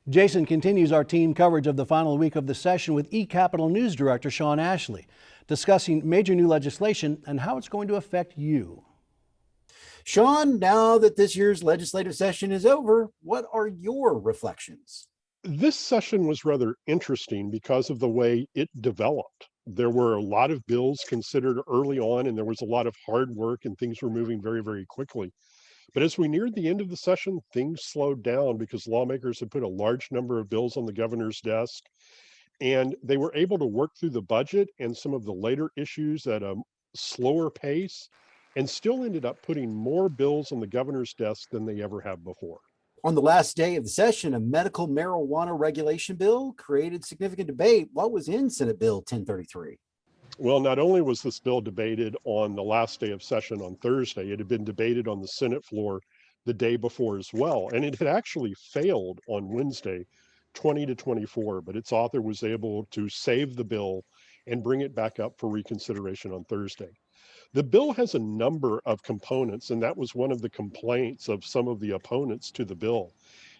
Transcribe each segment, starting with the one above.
Jason continues our team coverage of the final week of the session with eCapitol News Director Shawn Ashley, discussing major new legislation and how it's going to affect you. Shawn, now that this year's legislative session is over, what are your reflections? This session was rather interesting because of the way it developed. There were a lot of bills considered early on, and there was a lot of hard work, and things were moving very, very quickly. But as we neared the end of the session, things slowed down because lawmakers had put a large number of bills on the governor's desk, and they were able to work through the budget and some of the later issues at a slower pace, and still ended up putting more bills on the governor's desk than they ever have before. On the last day of the session, a medical marijuana regulation bill created significant debate. What was in Senate Bill 1033? Well, not only was this bill debated on the last day of session on Thursday, it had been debated on the Senate floor the day before as well. And it had actually failed on Wednesday, 20-24, but its author was able to save the bill and bring it back up for reconsideration on Thursday. The bill has a number of components, and that was one of the complaints of some of the opponents to the bill.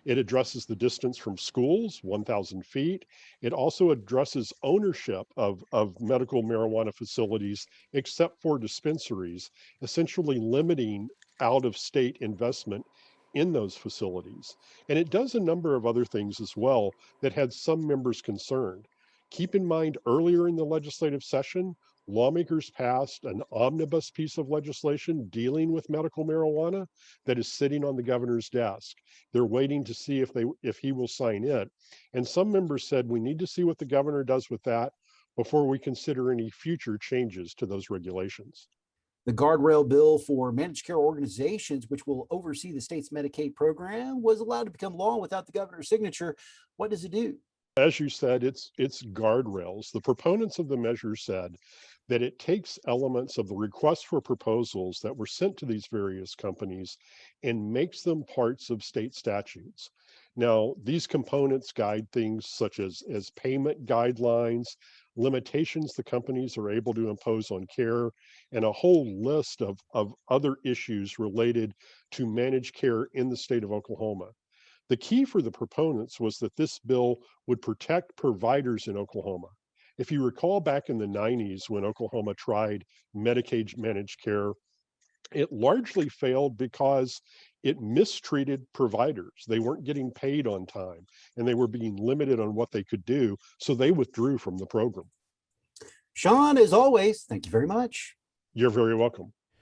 It addresses the distance from schools, 1,000 feet. It also addresses ownership of medical marijuana facilities, except for dispensaries, essentially limiting out-of-state investment in those facilities. And it does a number of other things as well that had some members concerned. Keep in mind, earlier in the legislative session, lawmakers passed an omnibus piece of legislation dealing with medical marijuana that is sitting on the governor's desk. They're waiting to see if he will sign it. And some members said we need to see what the governor does with that before we consider any future changes to those regulations. The guardrail bill for managed care organizations, which will oversee the state's Medicaid program, was allowed to become law without the governor's signature. What does it do? As you said, it's guardrails. The proponents of the measure said that it takes elements of the request for proposals that were sent to these various companies and makes them parts of state statutes. Now, these components guide things such as payment guidelines, limitations the companies are able to impose on care, and a whole list of other issues related to managed care in the state of Oklahoma. The key for the proponents was that this bill would protect providers in Oklahoma. If you recall back in the 90s when Oklahoma tried Medicaid managed care, it largely failed because it mistreated providers. They weren't getting paid on time and they were being limited on what they could do, so they withdrew from the program. Shawn, as always, thank you very much. You're very welcome.